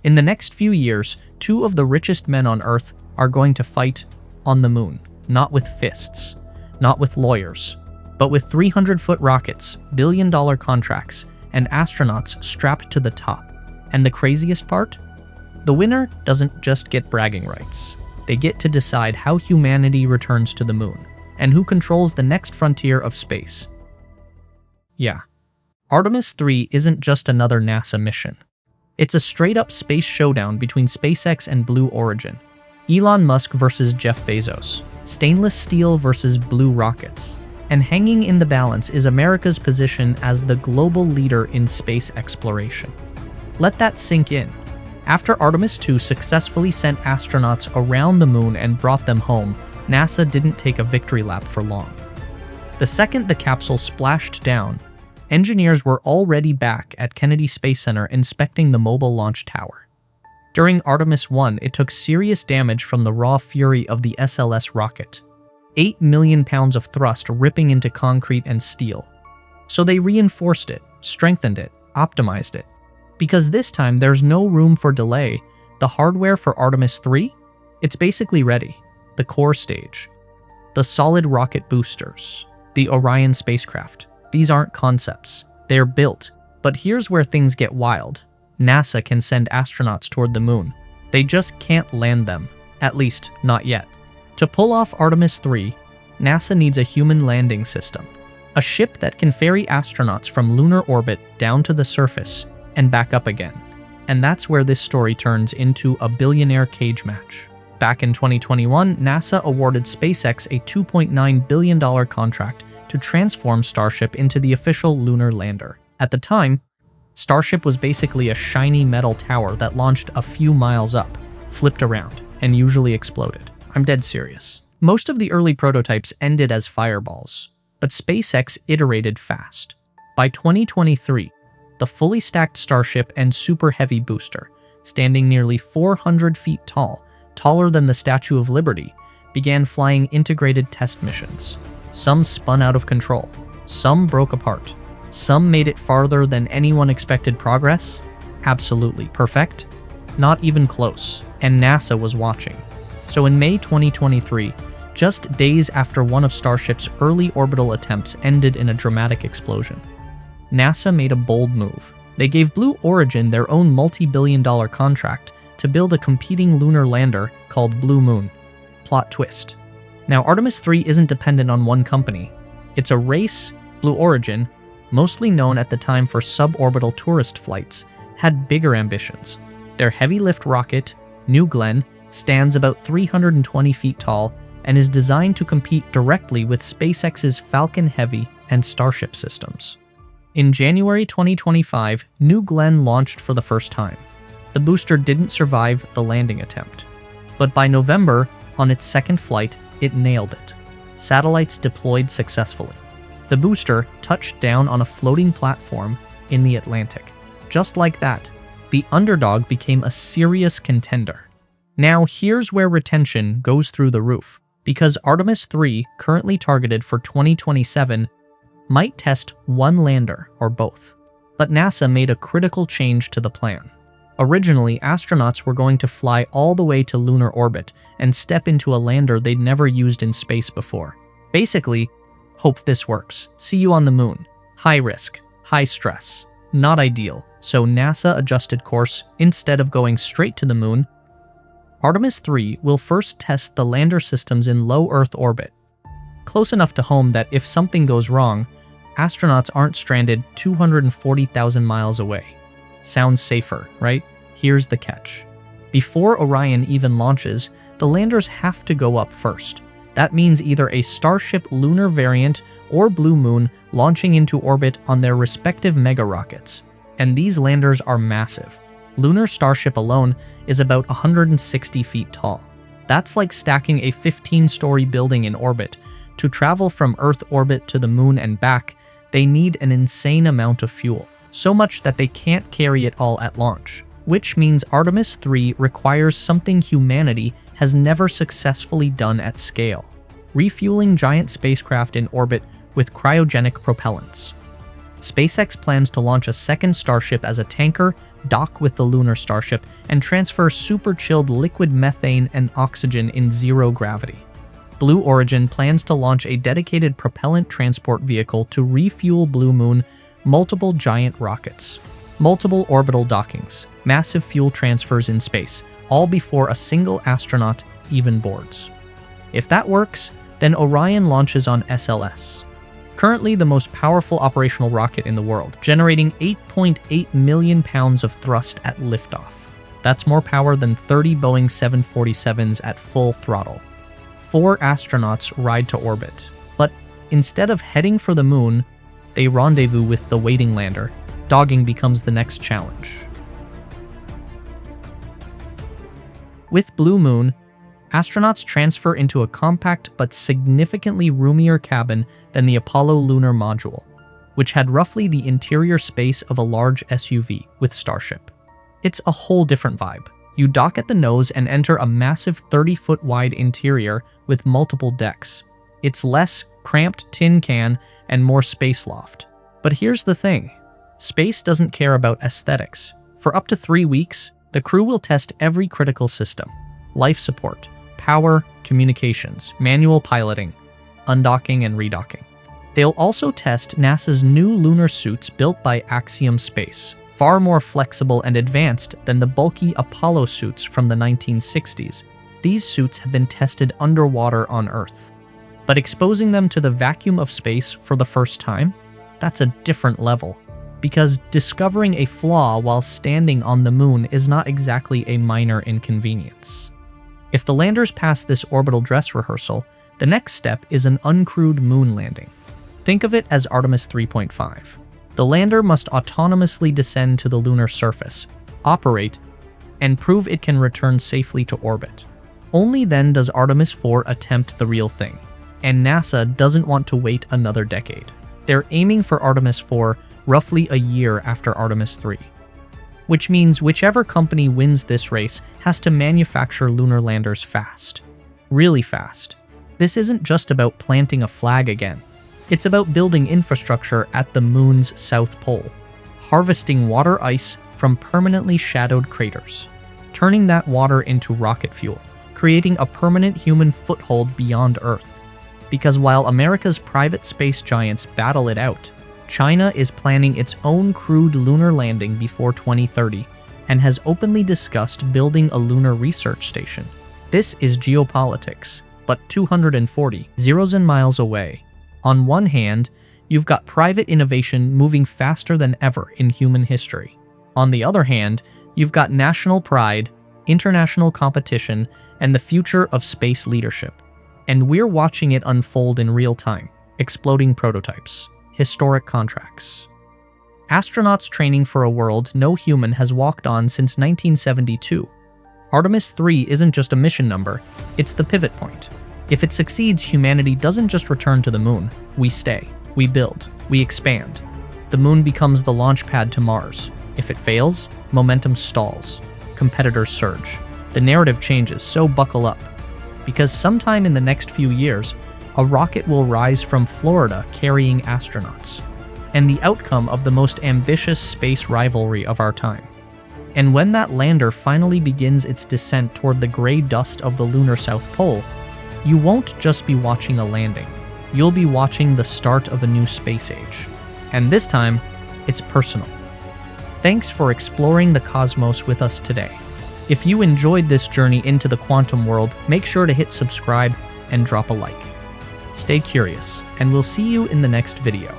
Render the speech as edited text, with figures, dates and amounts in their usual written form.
In the next few years, two of the richest men on Earth are going to fight on the moon, not with fists, not with lawyers, but with 300-foot rockets, billion-dollar contracts, and astronauts strapped to the top. And the craziest part? The winner doesn't just get bragging rights. They get to decide how humanity returns to the moon, and who controls the next frontier of space. Yeah, Artemis 3 isn't just another NASA mission. It's a straight-up space showdown between SpaceX and Blue Origin. Elon Musk versus Jeff Bezos. Stainless steel versus blue rockets. And hanging in the balance is America's position as the global leader in space exploration. Let that sink in. After Artemis 2 successfully sent astronauts around the moon and brought them home, NASA didn't take a victory lap for long. The second the capsule splashed down, engineers were already back at Kennedy Space Center inspecting the mobile launch tower. During Artemis 1, it took serious damage from the raw fury of the SLS rocket. 8 million pounds of thrust ripping into concrete and steel. So they reinforced it, strengthened it, optimized it. Because this time there's no room for delay, the hardware for Artemis 3? It's basically ready. The core stage. The solid rocket boosters. The Orion spacecraft. These aren't concepts. They're built. But here's where things get wild. NASA can send astronauts toward the moon. They just can't land them. At least, not yet. To pull off Artemis 3, NASA needs a human landing system. A ship that can ferry astronauts from lunar orbit down to the surface and back up again. And that's where this story turns into a billionaire cage match. Back in 2021, NASA awarded SpaceX a $2.9 billion contract to transform Starship into the official lunar lander. At the time, Starship was basically a shiny metal tower that launched a few miles up, flipped around, and usually exploded. I'm dead serious. Most of the early prototypes ended as fireballs, but SpaceX iterated fast. By 2023, the fully stacked Starship and Super Heavy booster, standing nearly 400 feet tall, taller than the Statue of Liberty, began flying integrated test missions. Some spun out of control. Some broke apart. Some made it farther than anyone expected. Progress? Absolutely. Perfect? Not even close. And NASA was watching. So in May 2023, just days after one of Starship's early orbital attempts ended in a dramatic explosion, NASA made a bold move. They gave Blue Origin their own multi-billion-dollar contract to build a competing lunar lander called Blue Moon. Plot twist. Now, Artemis 3 isn't dependent on one company. It's a race. Blue Origin, mostly known at the time for suborbital tourist flights, had bigger ambitions. Their heavy-lift rocket, New Glenn, stands about 320 feet tall and is designed to compete directly with SpaceX's Falcon Heavy and Starship systems. In January 2025, New Glenn launched for the first time. The booster didn't survive the landing attempt. But by November, on its second flight, it nailed it. Satellites deployed successfully. The booster touched down on a floating platform in the Atlantic. Just like that, the underdog became a serious contender. Now here's where retention goes through the roof, because Artemis 3, currently targeted for 2027, might test one lander or both. But NASA made a critical change to the plan. Originally, astronauts were going to fly all the way to lunar orbit and step into a lander they'd never used in space before. Basically, hope this works. See you on the moon. High risk, high stress. Not ideal, so NASA adjusted course. Instead of going straight to the moon, Artemis 3 will first test the lander systems in low Earth orbit, close enough to home that if something goes wrong, astronauts aren't stranded 240,000 miles away. Sounds safer, right? Here's the catch. Before Orion even launches, the landers have to go up first. That means either a Starship lunar variant or Blue Moon launching into orbit on their respective mega rockets. And these landers are massive. Lunar Starship alone is about 160 feet tall. That's like stacking a 15-story building in orbit. To travel from Earth orbit to the moon and back, they need an insane amount of fuel. So much that they can't carry it all at launch. Which means Artemis 3 requires something humanity has never successfully done at scale: refueling giant spacecraft in orbit with cryogenic propellants. SpaceX plans to launch a second Starship as a tanker dock with the lunar Starship, and transfer super-chilled liquid methane and oxygen in zero gravity. Blue Origin plans to launch a dedicated propellant transport vehicle to refuel Blue Moon, multiple giant rockets, multiple orbital dockings, massive fuel transfers in space, all before a single astronaut even boards. If that works, then Orion launches on SLS, currently the most powerful operational rocket in the world, generating 8.8 million pounds of thrust at liftoff. That's more power than 30 Boeing 747s at full throttle. 4 astronauts ride to orbit, but instead of heading for the moon, they rendezvous with the waiting lander. Dogging becomes the next challenge. With Blue Moon, astronauts transfer into a compact but significantly roomier cabin than the Apollo lunar module, which had roughly the interior space of a large SUV with Starship. It's a whole different vibe. You dock at the nose and enter a massive 30-foot wide interior with multiple decks. It's less cramped tin can and more space loft. But here's the thing. Space doesn't care about aesthetics. For up to 3 weeks, the crew will test every critical system: life support, power, communications, manual piloting, undocking and redocking. They'll also test NASA's new lunar suits built by Axiom Space, far more flexible and advanced than the bulky Apollo suits from the 1960s. These suits have been tested underwater on Earth. But exposing them to the vacuum of space for the first time? That's a different level. Because discovering a flaw while standing on the moon is not exactly a minor inconvenience. If the landers pass this orbital dress rehearsal, the next step is an uncrewed moon landing. Think of it as Artemis 3.5. The lander must autonomously descend to the lunar surface, operate, and prove it can return safely to orbit. Only then does Artemis 4 attempt the real thing, and NASA doesn't want to wait another decade. They're aiming for Artemis 4 roughly a year after Artemis 3. Which means whichever company wins this race has to manufacture lunar landers fast. Really fast. This isn't just about planting a flag again. It's about building infrastructure at the moon's south pole, harvesting water ice from permanently shadowed craters, turning that water into rocket fuel, creating a permanent human foothold beyond Earth. Because while America's private space giants battle it out, China is planning its own crewed lunar landing before 2030 and has openly discussed building a lunar research station. This is geopolitics, but 240,000 miles away. On one hand, you've got private innovation moving faster than ever in human history. On the other hand, you've got national pride, international competition, and the future of space leadership. And we're watching it unfold in real time. Exploding prototypes. Historic contracts. Astronauts training for a world no human has walked on since 1972. Artemis 3 isn't just a mission number, it's the pivot point. If it succeeds, humanity doesn't just return to the moon. We stay, we build, we expand. The moon becomes the launch pad to Mars. If it fails, momentum stalls. Competitors surge. The narrative changes, so buckle up. Because sometime in the next few years, a rocket will rise from Florida carrying astronauts, and the outcome of the most ambitious space rivalry of our time. And when that lander finally begins its descent toward the gray dust of the lunar South Pole, you won't just be watching a landing, you'll be watching the start of a new space age. And this time, it's personal. Thanks for exploring the cosmos with us today. If you enjoyed this journey into the quantum world, make sure to hit subscribe and drop a like. Stay curious, and we'll see you in the next video.